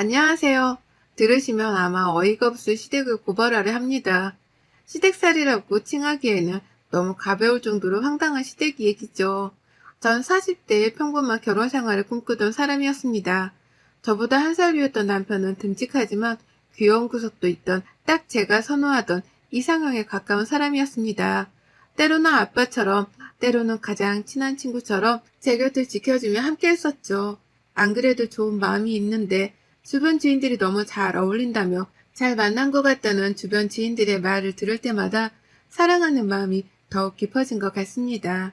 안녕하세요. 들으시면 아마 어이가 없을 시댁을 고발하려 합니다. 시댁살이라고 칭하기에는 너무 가벼울 정도로 황당한 시댁 얘기죠. 전 40대의 평범한 결혼 생활을 꿈꾸던 사람이었습니다. 저보다 한 살 위였던 남편은 듬직하지만 귀여운 구석도 있던 딱 제가 선호하던 이상형에 가까운 사람이었습니다. 때로는 아빠처럼, 때로는 가장 친한 친구처럼 제 곁을 지켜주며 함께 했었죠. 안 그래도 좋은 마음이 있는데 주변 지인들이 너무 잘 어울린다며 잘 만난 것 같다는 주변 지인들의 말을 들을 때마다 사랑하는 마음이 더욱 깊어진 것 같습니다.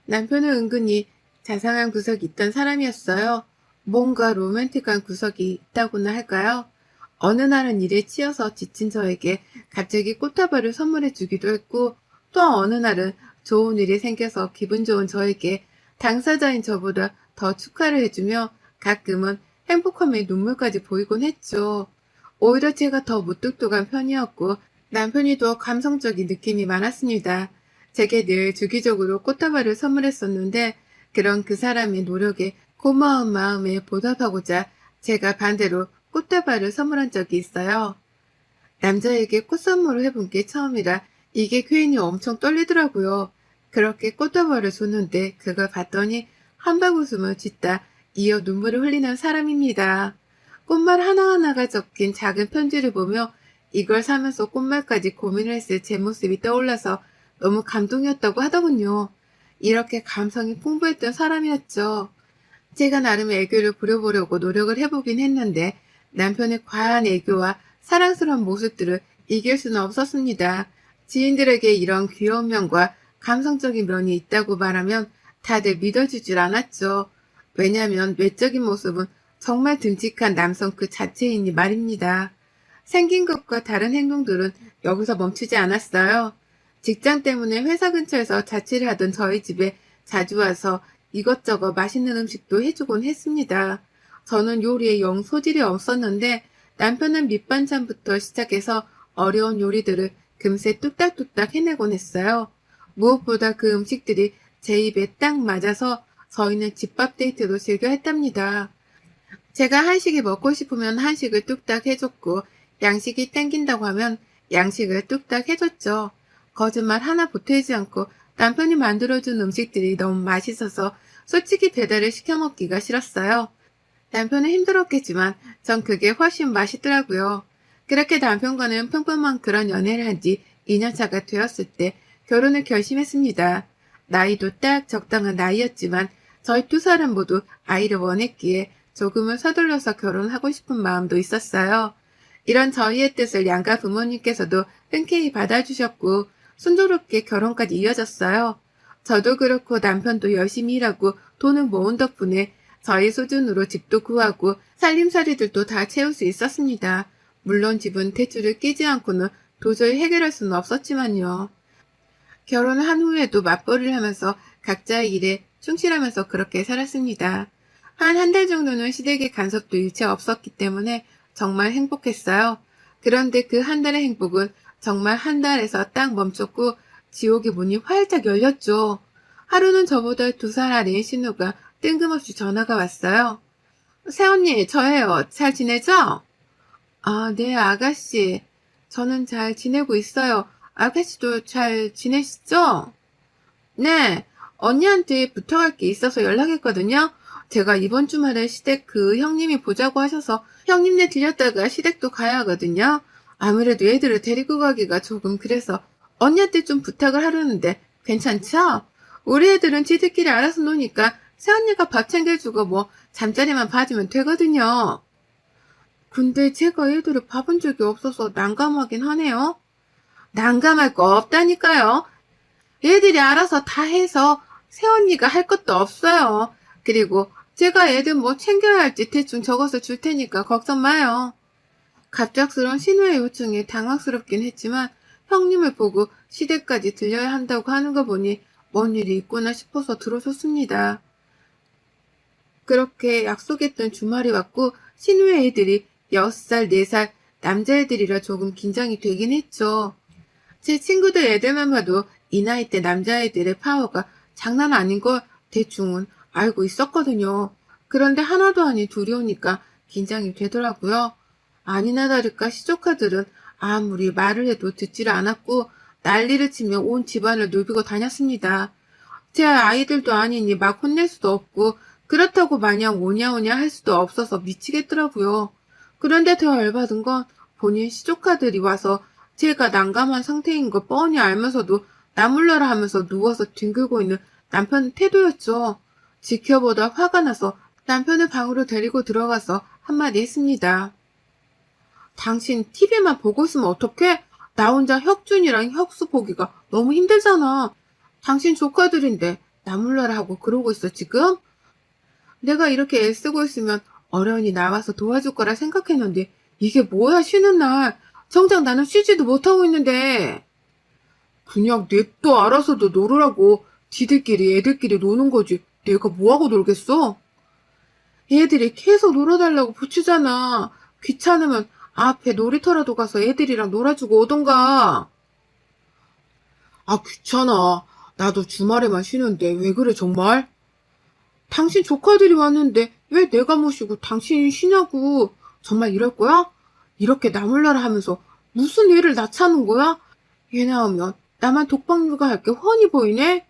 남편은 은근히 자상한 구석이 있던 사람이었어요. 뭔가 로맨틱한 구석이 있다고나 할까요? 어느 날은 일에 치여서 지친 저에게 갑자기 꽃다발을 선물해 주기도 했고, 또 어느 날은 좋은 일이 생겨서 기분 좋은 저에게 당사자인 저보다 더 축하를 해주며 가끔은 행복함에 눈물까지 보이곤 했죠. 오히려 제가 더 무뚝뚝한 편이었고 남편이 더 감성적인 느낌이 많았습니다. 제게 늘 주기적으로 꽃다발을 선물했었는데 그런 그 사람의 노력에 고마운 마음에 보답하고자 제가 반대로 꽃다발을 선물한 적이 있어요. 남자에게 꽃 선물을 해본 게 처음이라 이게 괜히 엄청 떨리더라고요. 그렇게 꽃다발을 줬는데 그걸 봤더니 한방웃음을 짓다 이어 눈물을 흘리는 사람입니다. 꽃말 하나하나가 적힌 작은 편지를 보며 이걸 사면서 꽃말까지 고민을 했을 제 모습이 떠올라서 너무 감동이었다고 하더군요. 이렇게 감성이 풍부했던 사람이었죠. 제가 나름 애교를 부려보려고 노력을 해보긴 했는데 남편의 과한 애교와 사랑스러운 모습들을 이길 수는 없었습니다. 지인들에게 이런 귀여운 면과 감성적인 면이 있다고 말하면 다들 믿어주질 않았죠. 왜냐하면 외적인 모습은 정말 듬직한 남성 그 자체이니 말입니다. 생긴 것과 다른 행동들은 여기서 멈추지 않았어요. 직장 때문에 회사 근처에서 자취를 하던 저희 집에 자주 와서 이것저것 맛있는 음식도 해주곤 했습니다. 저는 요리에 영 소질이 없었는데 남편은 밑반찬부터 시작해서 어려운 요리들을 금세 뚝딱뚝딱 해내곤 했어요. 무엇보다 그 음식들이 제 입에 딱 맞아서 저희는 집밥 데이트도 즐겨 했답니다. 제가 한식이 먹고 싶으면 한식을 뚝딱 해줬고 양식이 땡긴다고 하면 양식을 뚝딱 해줬죠. 거짓말 하나 보태지 않고 남편이 만들어준 음식들이 너무 맛있어서 솔직히 배달을 시켜 먹기가 싫었어요. 남편은 힘들었겠지만 전 그게 훨씬 맛있더라고요. 그렇게 남편과는 평범한 그런 연애를 한 지 2년차가 되었을 때 결혼을 결심했습니다. 나이도 딱 적당한 나이였지만 저희 두 사람 모두 아이를 원했기에 조금은 서둘러서 결혼하고 싶은 마음도 있었어요. 이런 저희의 뜻을 양가 부모님께서도 흔쾌히 받아주셨고 순조롭게 결혼까지 이어졌어요. 저도 그렇고 남편도 열심히 일하고 돈을 모은 덕분에 저희 수준으로 집도 구하고 살림살이들도 다 채울 수 있었습니다. 물론 집은 대출을 끼지 않고는 도저히 해결할 수는 없었지만요. 결혼을 한 후에도 맞벌이를 하면서 각자의 일에 충실하면서 그렇게 살았습니다. 한 달 정도는 시댁의 간섭도 일체 없었기 때문에 정말 행복했어요. 그런데 그 한 달의 행복은 정말 한 달에서 딱 멈췄고 지옥의 문이 활짝 열렸죠. 하루는 저보다 2살 아래의 신우가 뜬금없이 전화가 왔어요. 새언니, 저예요. 잘 지내죠? 아, 네, 아가씨. 저는 잘 지내고 있어요. 아가씨도 잘 지내시죠? 네, 언니한테 부탁할 게 있어서 연락했거든요. 제가 이번 주말에 시댁 그 형님이 보자고 하셔서 형님네 들렸다가 시댁도 가야 하거든요. 아무래도 애들을 데리고 가기가 조금 그래서 언니한테 좀 부탁을 하려는데 괜찮죠? 우리 애들은 지들끼리 알아서 노니까 새언니가 밥 챙겨주고 뭐 잠자리만 봐주면 되거든요. 근데 제가 애들을 봐본 적이 없어서 난감하긴 하네요. 난감할 거 없다니까요. 애들이 알아서 다 해서 새언니가 할 것도 없어요. 그리고 제가 애들 뭐 챙겨야 할지 대충 적어서 줄 테니까 걱정 마요. 갑작스러운 신우의 요청에 당황스럽긴 했지만 형님을 보고 시댁까지 들려야 한다고 하는 거 보니 뭔 일이 있구나 싶어서 들어섰습니다. 그렇게 약속했던 주말이 왔고 신우의 애들이 6살, 4살 남자애들이라 조금 긴장이 되긴 했죠. 제 친구들 애들만 봐도 이 나이 때 남자애들의 파워가 장난 아닌 걸 대충은 알고 있었거든요. 그런데 하나도 아닌 둘이 오니까 긴장이 되더라고요. 아니나 다를까 시조카들은 아무리 말을 해도 듣지를 않았고 난리를 치며 온 집안을 누비고 다녔습니다. 제 아이들도 아니니 막 혼낼 수도 없고 그렇다고 마냥 오냐오냐 할 수도 없어서 미치겠더라고요. 그런데 더 열받은 건 본인 시조카들이 와서 제가 난감한 상태인 거 뻔히 알면서도 나몰라라 하면서 누워서 뒹굴고 있는 남편의 태도였죠. 지켜보다 화가 나서 남편을 방으로 데리고 들어가서 한마디 했습니다. 당신 TV만 보고 있으면 어떡해? 나 혼자 혁준이랑 혁수 보기가 너무 힘들잖아. 당신 조카들인데 나몰라라 하고 그러고 있어 지금? 내가 이렇게 애쓰고 있으면 어련히 나와서 도와줄 거라 생각했는데 이게 뭐야 쉬는 날. 정작 나는 쉬지도 못하고 있는데. 그냥 냅둬 알아서도 놀으라고. 지들끼리 애들끼리 노는 거지. 내가 뭐하고 놀겠어? 애들이 계속 놀아달라고 부추잖아. 귀찮으면 앞에 놀이터라도 가서 애들이랑 놀아주고 오던가. 아, 귀찮아. 나도 주말에만 쉬는데 왜 그래 정말? 당신 조카들이 왔는데 왜 내가 모시고 당신이 쉬냐고. 정말 이럴 거야? 이렇게 나몰라라 하면서 무슨 애를 낳자는 거야? 얘 나오면 나만 독박 육아할 게 훤히 보이네?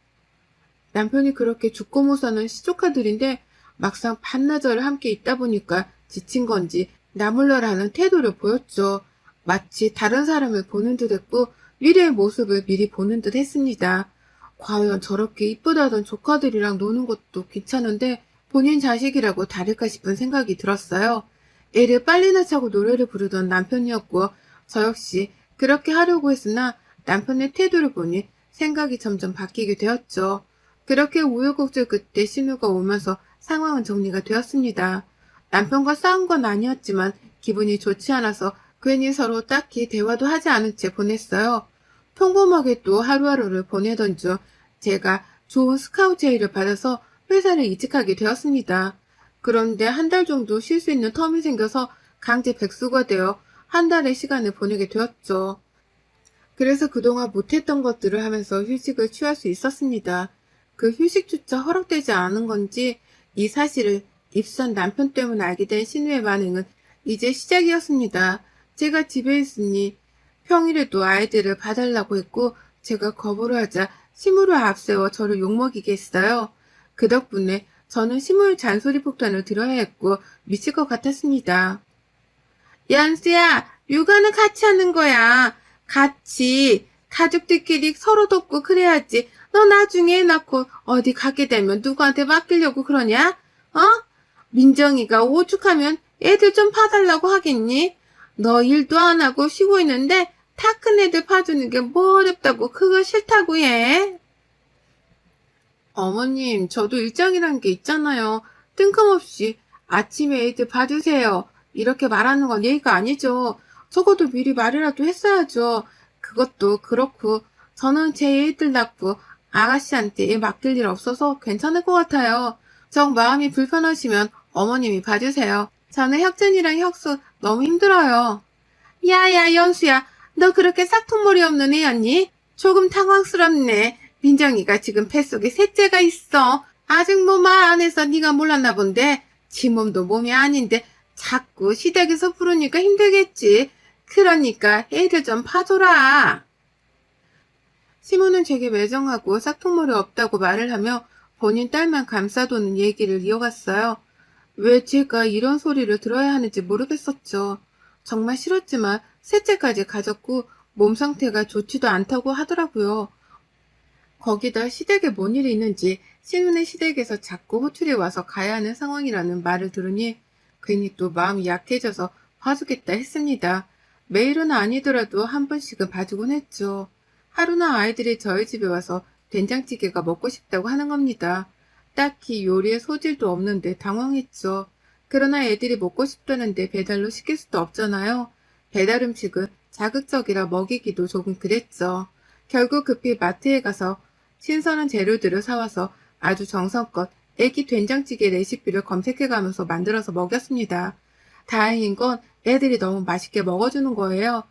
남편이 그렇게 죽고 못 사는 시조카들인데 막상 반나절을 함께 있다 보니까 지친 건지 나몰라라는 태도를 보였죠. 마치 다른 사람을 보는 듯 했고 미래의 모습을 미리 보는 듯 했습니다. 과연 저렇게 이쁘다던 조카들이랑 노는 것도 귀찮은데 본인 자식이라고 다를까 싶은 생각이 들었어요. 애를 빨리 낳자고 노래를 부르던 남편이었고 저 역시 그렇게 하려고 했으나 남편의 태도를 보니 생각이 점점 바뀌게 되었죠. 그렇게 우여곡절 끝에 신우가 오면서 상황은 정리가 되었습니다. 남편과 싸운 건 아니었지만 기분이 좋지 않아서 괜히 서로 딱히 대화도 하지 않은 채 보냈어요. 평범하게 또 하루하루를 보내던 중 제가 좋은 스카우트 제의를 받아서 회사를 이직하게 되었습니다. 그런데 한 달 정도 쉴 수 있는 텀이 생겨서 강제 백수가 되어 한 달의 시간을 보내게 되었죠. 그래서 그동안 못했던 것들을 하면서 휴식을 취할 수 있었습니다. 그 휴식조차 허락되지 않은 건지 이 사실을 입사한 남편 때문에 알게 된 신우의 반응은 이제 시작이었습니다. 제가 집에 있으니 평일에도 아이들을 봐달라고 했고 제가 거부를 하자 시무를 앞세워 저를 욕먹이게 했어요. 그 덕분에 저는 시무의 잔소리 폭탄을 들어야 했고 미칠 것 같았습니다. 연수야, 육아는 같이 하는 거야. 같이 가족들끼리 서로 돕고 그래야지. 너 나중에 애 낳고 어디 가게 되면 누구한테 맡기려고 그러냐? 어? 민정이가 오죽하면 애들 좀 봐달라고 하겠니? 너 일도 안 하고 쉬고 있는데 다 큰 애들 봐주는 게 뭐 어렵다고 그거 싫다고 해. 어머님, 저도 일장이란 게 있잖아요. 뜬금없이 아침에 애들 봐주세요. 이렇게 말하는 건 예의가 아니죠. 적어도 미리 말이라도 했어야죠. 그것도 그렇고 저는 제 애들 낳고 아가씨한테 애 맡길 일 없어서 괜찮을 것 같아요. 정 마음이 불편하시면 어머님이 봐주세요. 저는 혁준이랑 혁수 너무 힘들어요. 야야 연수야, 너 그렇게 싹퉁머리 없는 애였니? 조금 당황스럽네. 민정이가 지금 뱃속에 셋째가 있어. 아직 뭐 말 안 해서 네가 몰랐나 본데 지 몸도 몸이 아닌데 자꾸 시댁에서 부르니까 힘들겠지. 그러니까 애들 좀 봐줘라. 시모는 제게 매정하고 싹퉁머리 없다고 말을 하며 본인 딸만 감싸도는 얘기를 이어갔어요. 왜 제가 이런 소리를 들어야 하는지 모르겠었죠. 정말 싫었지만 셋째까지 가졌고 몸 상태가 좋지도 않다고 하더라고요. 거기다 시댁에 뭔 일이 있는지 신우네 시댁에서 자꾸 호출이 와서 가야 하는 상황이라는 말을 들으니 괜히 또 마음이 약해져서 봐주겠다 했습니다. 매일은 아니더라도 한 번씩은 봐주곤 했죠. 하루나 아이들이 저희 집에 와서 된장찌개가 먹고 싶다고 하는 겁니다. 딱히 요리에 소질도 없는데 당황했죠. 그러나 애들이 먹고 싶다는데 배달로 시킬 수도 없잖아요. 배달 음식은 자극적이라 먹이기도 조금 그랬죠. 결국 급히 마트에 가서 신선한 재료들을 사와서 아주 정성껏 애기 된장찌개 레시피를 검색해가면서 만들어서 먹였습니다. 다행인 건 애들이 너무 맛있게 먹어주는 거예요.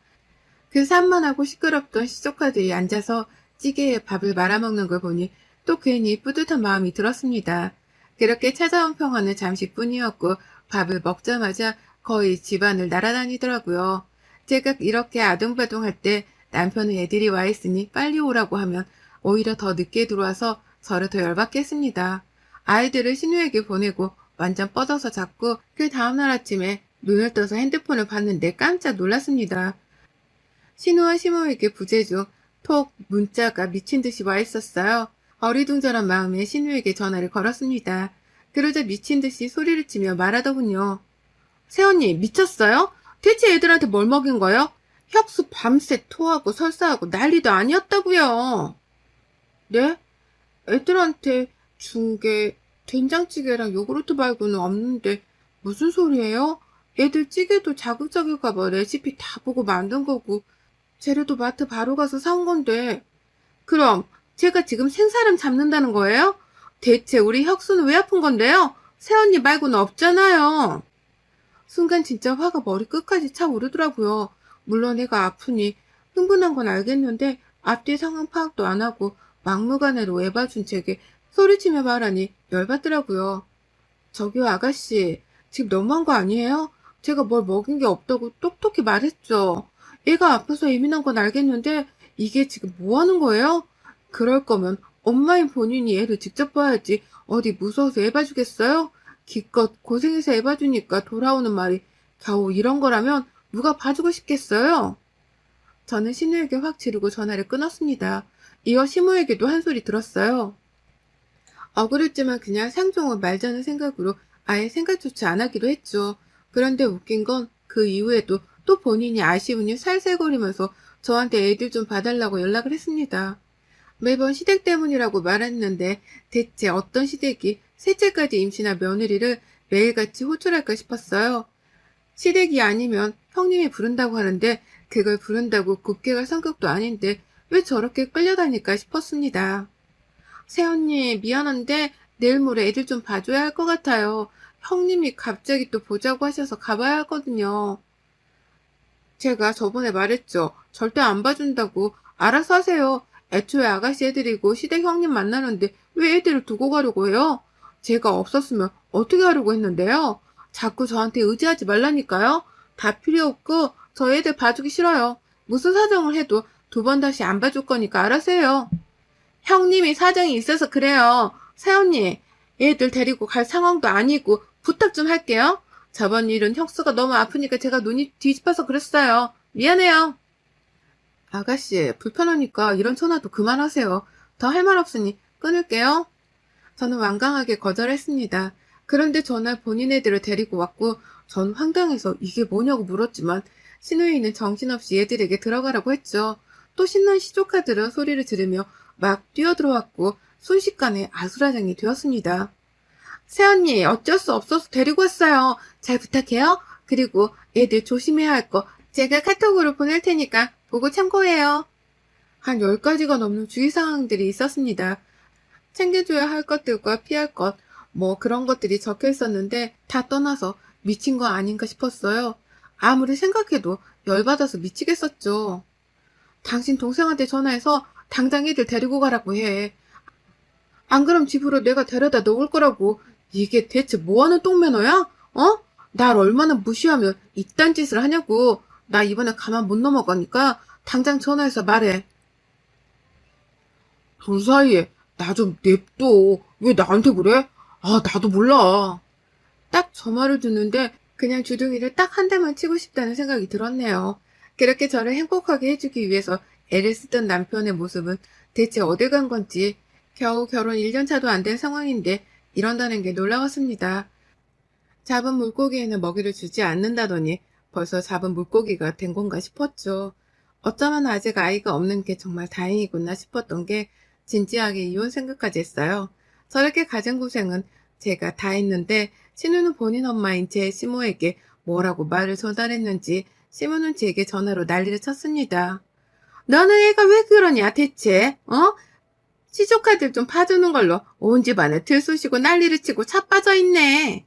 그 산만하고 시끄럽던 시조카들이 앉아서 찌개에 밥을 말아먹는 걸 보니 또 괜히 뿌듯한 마음이 들었습니다. 그렇게 찾아온 평화는 잠시뿐이었고 밥을 먹자마자 거의 집안을 날아다니더라고요. 제가 이렇게 아둥바둥할 때 남편은 애들이 와 있으니 빨리 오라고 하면 오히려 더 늦게 들어와서 저를 더 열받게 했습니다. 아이들을 신우에게 보내고 완전 뻗어서 잤고 그 다음날 아침에 눈을 떠서 핸드폰을 봤는데 깜짝 놀랐습니다. 신우와 시모에게 부재 중 톡 문자가 미친 듯이 와 있었어요. 어리둥절한 마음에 신우에게 전화를 걸었습니다. 그러자 미친 듯이 소리를 치며 말하더군요. 새언니 미쳤어요? 대체 애들한테 뭘 먹인 거요? 혁수 밤새 토하고 설사하고 난리도 아니었다고요. 네? 애들한테 준 게 된장찌개랑 요구르트 말고는 없는데 무슨 소리예요? 애들 찌개도 자극적일까봐 레시피 다 보고 만든 거고 재료도 마트 바로 가서 사온 건데 그럼 제가 지금 생사람 잡는다는 거예요? 대체 우리 혁수는 왜 아픈 건데요? 새언니 말고는 없잖아요. 순간 진짜 화가 머리끝까지 차오르더라고요. 물론 애가 아프니 흥분한 건 알겠는데 앞뒤 상황 파악도 안 하고 막무가내로 애봐준 제게 소리치며 말하니 열받더라고요. 저기요 아가씨, 지금 너무한 거 아니에요? 제가 뭘 먹인 게 없다고 똑똑히 말했죠. 애가 아파서 예민한 건 알겠는데 이게 지금 뭐 하는 거예요? 그럴 거면 엄마인 본인이 애를 직접 봐야지 어디 무서워서 애 봐주겠어요? 기껏 고생해서 애 봐주니까 돌아오는 말이 겨우 이런 거라면 누가 봐주고 싶겠어요? 저는 신우에게 확 지르고 전화를 끊었습니다. 이어 시모에게도 한 소리 들었어요. 억울했지만 그냥 상종을 말자는 생각으로 아예 생각조차 안 하기로 했죠. 그런데 웃긴 건 그 이후에도 또 본인이 아쉬우니 살살거리면서 저한테 애들 좀 봐달라고 연락을 했습니다. 매번 시댁 때문이라고 말했는데 대체 어떤 시댁이 셋째까지 임신한 며느리를 매일같이 호출할까 싶었어요. 시댁이 아니면 형님이 부른다고 하는데 그걸 부른다고 곱게 갈 성격도 아닌데 왜 저렇게 끌려다닐까 싶었습니다. 새언니 미안한데 내일 모레 애들 좀 봐줘야 할 것 같아요. 형님이 갑자기 또 보자고 하셔서 가봐야 하거든요. 제가 저번에 말했죠. 절대 안 봐준다고. 알아서 하세요. 애초에 아가씨 애들이고 시댁 형님 만나는데 왜 애들을 두고 가려고 해요? 제가 없었으면 어떻게 하려고 했는데요? 자꾸 저한테 의지하지 말라니까요. 다 필요 없고 저 애들 봐주기 싫어요. 무슨 사정을 해도 두 번 다시 안 봐줄 거니까 알아서 해요. 형님이 사정이 있어서 그래요. 새언니, 애들 데리고 갈 상황도 아니고 부탁 좀 할게요. 저번 일은 혁수가 너무 아프니까 제가 눈이 뒤집어서 그랬어요. 미안해요. 아가씨, 불편하니까 이런 전화도 그만하세요. 더 할 말 없으니 끊을게요. 저는 완강하게 거절했습니다. 그런데 전날 본인 애들을 데리고 왔고 전 황당해서 이게 뭐냐고 물었지만 시누이는 정신없이 애들에게 들어가라고 했죠. 또 신난 시조카들은 소리를 지르며 막 뛰어들어왔고 순식간에 아수라장이 되었습니다. 새언니 어쩔 수 없어서 데리고 왔어요. 잘 부탁해요. 그리고 애들 조심해야 할 거 제가 카톡으로 보낼 테니까 보고 참고해요. 한 10가지가 넘는 주의사항들이 있었습니다. 챙겨줘야 할 것들과 피할 것, 뭐 그런 것들이 적혀 있었는데 다 떠나서 미친 거 아닌가 싶었어요. 아무리 생각해도 열받아서 미치겠었죠. 당신 동생한테 전화해서 당장 애들 데리고 가라고 해. 안 그럼 집으로 내가 데려다 놓을 거라고. 이게 대체 뭐하는 똥매너야? 어? 날 얼마나 무시하면 이딴 짓을 하냐고. 나 이번에 가만 못 넘어가니까 당장 전화해서 말해. 둘 사이에 나 좀 냅둬. 왜 나한테 그래? 아, 나도 몰라. 딱 저 말을 듣는데 그냥 주둥이를 딱 한 대만 치고 싶다는 생각이 들었네요. 그렇게 저를 행복하게 해주기 위해서 애를 쓰던 남편의 모습은 대체 어딜 간 건지 겨우 결혼 1년 차도 안 된 상황인데 이런다는 게 놀라웠습니다. 잡은 물고기에는 먹이를 주지 않는다더니 벌써 잡은 물고기가 된 건가 싶었죠. 어쩌면 아직 아이가 없는 게 정말 다행이구나 싶었던 게 진지하게 이혼 생각까지 했어요. 저렇게 가진 고생은 제가 다 했는데 신우는 본인 엄마인 제 시모에게 뭐라고 말을 전달했는지 시모는 제게 전화로 난리를 쳤습니다. 너는 애가 왜 그러냐 대체? 어? 시조카들 좀 파주는 걸로 온 집안을 들쑤시고 난리를 치고 자빠져 있네.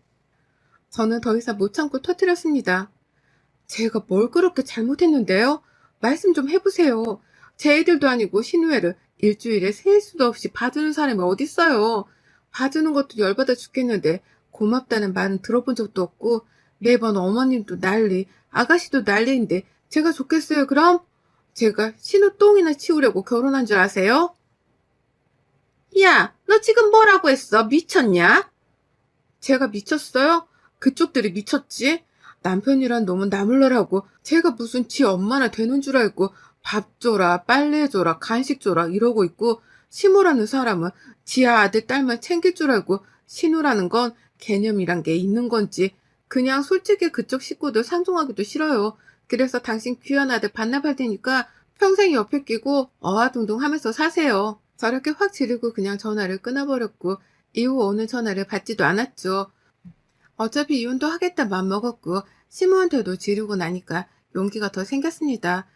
저는 더 이상 못 참고 터뜨렸습니다. 제가 뭘 그렇게 잘못했는데요? 말씀 좀 해보세요. 제 애들도 아니고 신우애를 일주일에 셀 수도 없이 봐주는 사람이 어딨어요. 봐주는 것도 열받아 죽겠는데 고맙다는 말은 들어본 적도 없고 매번 어머님도 난리, 아가씨도 난리인데 제가 좋겠어요, 그럼? 제가 신우 똥이나 치우려고 결혼한 줄 아세요? 야, 너 지금 뭐라고 했어? 미쳤냐? 제가 미쳤어요? 그쪽들이 미쳤지? 남편이란 놈은 나물러라고 제가 무슨 지 엄마나 되는 줄 알고 밥 줘라, 빨래 줘라, 간식 줘라 이러고 있고 시모라는 사람은 지 아들, 딸만 챙길 줄 알고 신우라는 건 개념이란 게 있는 건지 그냥 솔직히 그쪽 식구들 상종하기도 싫어요. 그래서 당신 귀한 아들 반납할 테니까 평생 옆에 끼고 어화둥둥 하면서 사세요. 저렇게 확 지르고 그냥 전화를 끊어버렸고 이후 오는 전화를 받지도 않았죠. 어차피 이혼도 하겠다 맘먹었고 시모한테도 지르고 나니까 용기가 더 생겼습니다.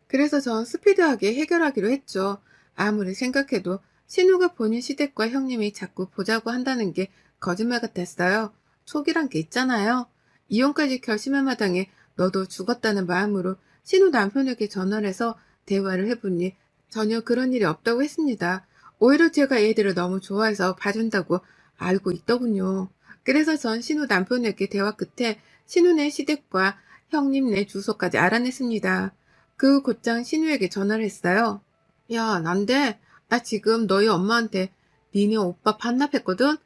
그래서 전 스피드하게 해결하기로 했죠. 아무리 생각해도 신우가 본인 시댁과 형님이 자꾸 보자고 한다는 게 거짓말 같았어요. 촉이란 게 있잖아요. 이혼까지 결심한 마당에 너도 죽었다는 마음으로 신우 남편에게 전화를 해서 대화를 해보니 전혀 그런 일이 없다고 했습니다. 오히려 제가 애들을 너무 좋아해서 봐준다고 알고 있더군요. 그래서 전 신우 남편에게 대화 끝에 신우네 시댁과 형님네 주소까지 알아냈습니다. 그 곧장 신우에게 전화를 했어요. 야, 난데 나 지금 너희 엄마한테 니네 오빠 반납했거든?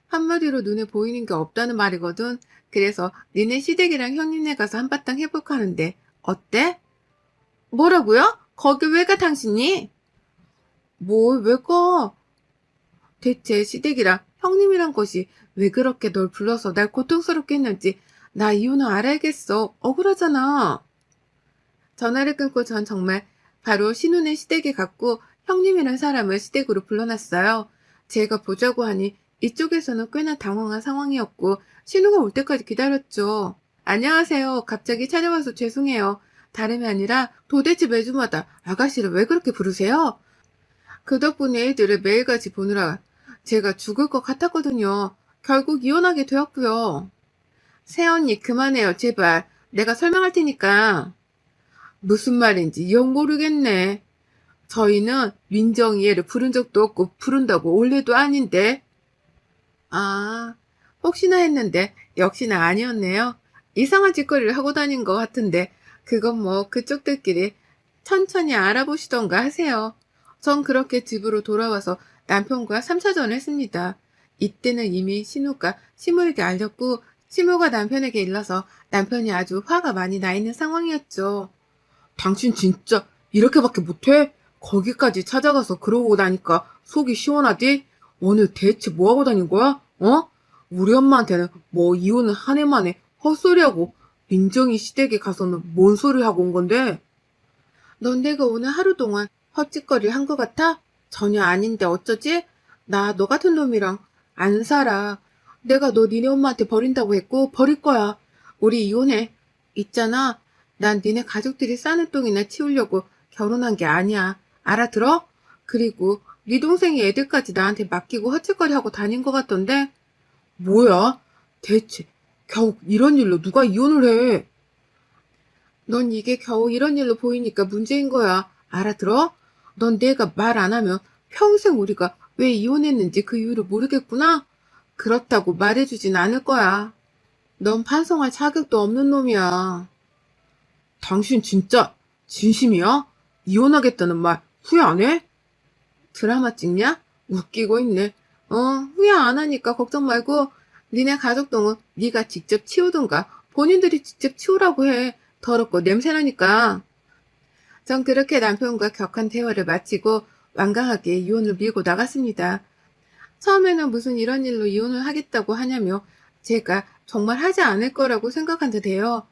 한마디로 눈에 보이는 게 없다는 말이거든. 그래서 니네 시댁이랑 형님네 가서 한바탕 해볼까 하는데 어때? 뭐라고요? 거기 왜 가 당신이? 뭘 왜 가? 대체 시댁이랑 형님이란 것이 왜 그렇게 널 불러서 날 고통스럽게 했는지 나 이유는 알아야겠어. 억울하잖아. 전화를 끊고 전 정말 바로 신우네 시댁에 갔고 형님이란 사람을 시댁으로 불러놨어요. 제가 보자고 하니 이쪽에서는 꽤나 당황한 상황이었고 신우가 올 때까지 기다렸죠. 안녕하세요. 갑자기 찾아와서 죄송해요. 다름이 아니라 도대체 매주마다 아가씨를 왜 그렇게 부르세요? 그 덕분에 애들을 매일같이 보느라 제가 죽을 것 같았거든요. 결국 이혼하게 되었고요. 새언니 그만해요. 제발. 내가 설명할 테니까. 무슨 말인지 영 모르겠네. 저희는 민정이 얘를 부른 적도 없고 부른다고 올해도 아닌데. 아, 혹시나 했는데 역시나 아니었네요. 이상한 짓거리를 하고 다닌 것 같은데 그건 뭐 그쪽들끼리 천천히 알아보시던가 하세요. 전 그렇게 집으로 돌아와서 남편과 3차전을 했습니다. 이때는 이미 신우가 시모에게 알렸고 시모가 남편에게 일러서 남편이 아주 화가 많이 나 있는 상황이었죠. 당신 진짜 이렇게밖에 못해? 거기까지 찾아가서 그러고 나니까 속이 시원하디? 오늘 대체 뭐하고 다닌 거야? 어? 우리 엄마한테는 뭐 이혼은 한 해 만에 헛소리하고 민정이 시댁에 가서는 뭔 소리 하고 온 건데? 넌 내가 오늘 하루 동안 헛짓거리를 한 것 같아? 전혀 아닌데 어쩌지? 나 너 같은 놈이랑 안 살아. 내가 너 니네 엄마한테 버린다고 했고 버릴 거야. 우리 이혼해. 있잖아. 난 니네 가족들이 싸는 똥이나 치우려고 결혼한 게 아니야. 알아들어? 그리고 네 동생이 애들까지 나한테 맡기고 헛짓거리 하고 다닌 것 같던데? 뭐야? 대체 겨우 이런 일로 누가 이혼을 해? 넌 이게 겨우 이런 일로 보이니까 문제인 거야. 알아들어? 넌 내가 말 안 하면 평생 우리가 왜 이혼했는지 그 이유를 모르겠구나? 그렇다고 말해주진 않을 거야. 넌 반성할 자격도 없는 놈이야. 당신 진짜 진심이야? 이혼하겠다는 말 후회 안 해? 드라마 찍냐? 웃기고 있네. 후회 안 하니까 걱정 말고 니네 가족동은 네가 직접 치우든가 본인들이 직접 치우라고 해. 더럽고 냄새나니까. 전 그렇게 남편과 격한 대화를 마치고 완강하게 이혼을 밀고 나갔습니다. 처음에는 무슨 이런 일로 이혼을 하겠다고 하냐며 제가 정말 하지 않을 거라고 생각한 듯해요.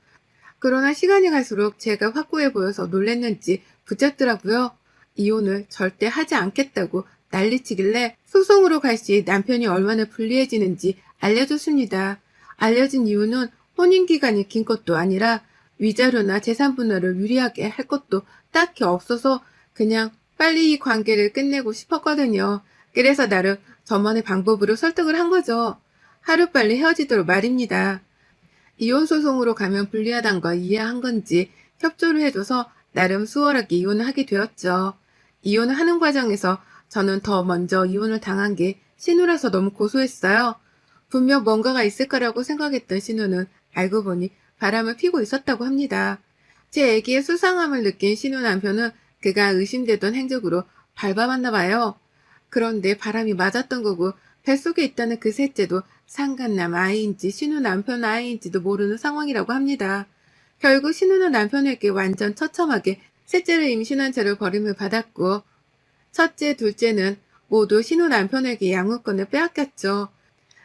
그러나 시간이 갈수록 제가 확고해 보여서 놀랬는지 붙잡더라고요. 이혼을 절대 하지 않겠다고 난리치길래 소송으로 갈 시 남편이 얼마나 불리해지는지 알려줬습니다. 알려진 이유는 혼인기간이 긴 것도 아니라 위자료나 재산 분할을 유리하게 할 것도 딱히 없어서 그냥 빨리 이 관계를 끝내고 싶었거든요. 그래서 나름 저만의 방법으로 설득을 한 거죠. 하루빨리 헤어지도록 말입니다. 이혼소송으로 가면 불리하단 걸 이해한 건지 협조를 해줘서 나름 수월하게 이혼을 하게 되었죠. 이혼을 하는 과정에서 저는 더 먼저 이혼을 당한 게 신우라서 너무 고소했어요. 분명 뭔가가 있을 거라고 생각했던 신우는 알고 보니 바람을 피고 있었다고 합니다. 제 애기의 수상함을 느낀 신우 남편은 그가 의심되던 행적으로 발뺌했나 봐요. 그런데 바람이 맞았던 거고 뱃속에 있다는 그 셋째도 상간남 아이인지 신우 남편 아이인지도 모르는 상황이라고 합니다. 결국 신우는 남편에게 완전 처참하게 셋째를 임신한 채로 버림을 받았고 첫째, 둘째는 모두 신우 남편에게 양육권을 빼앗겼죠.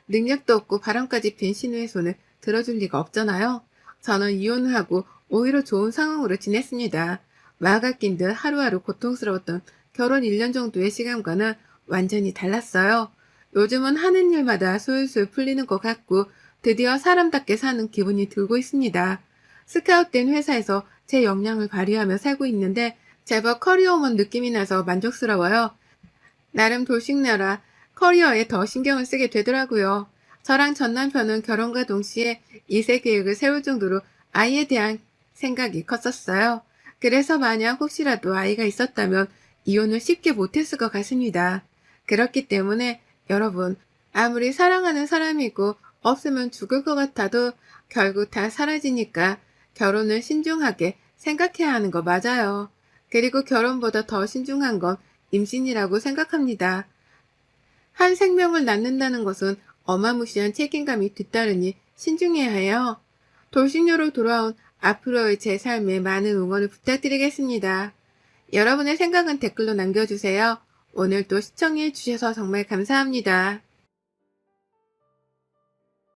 능력도 없고 바람까지 핀 신우의 손을 들어줄 리가 없잖아요. 저는 이혼을 하고 오히려 좋은 상황으로 지냈습니다. 마가 낀 듯 하루하루 고통스러웠던 결혼 1년 정도의 시간과는 완전히 달랐어요. 요즘은 하는 일마다 술술 풀리는 것 같고 드디어 사람답게 사는 기분이 들고 있습니다. 스카웃된 회사에서 제 역량을 발휘하며 살고 있는데 제법 커리어우먼 느낌이 나서 만족스러워요. 나름 돌싱녀라 커리어에 더 신경을 쓰게 되더라고요. 저랑 전 남편은 결혼과 동시에 2세 계획을 세울 정도로 아이에 대한 생각이 컸었어요. 그래서 만약 혹시라도 아이가 있었다면 이혼을 쉽게 못했을 것 같습니다. 그렇기 때문에 여러분, 아무리 사랑하는 사람이고 없으면 죽을 것 같아도 결국 다 사라지니까 결혼을 신중하게 생각해야 하는 거 맞아요. 그리고 결혼보다 더 신중한 건 임신이라고 생각합니다. 한 생명을 낳는다는 것은 어마무시한 책임감이 뒤따르니 신중해야 해요. 돌싱녀로 돌아온 앞으로의 제 삶에 많은 응원을 부탁드리겠습니다. 여러분의 생각은 댓글로 남겨주세요. 오늘도 시청해 주셔서 정말 감사합니다.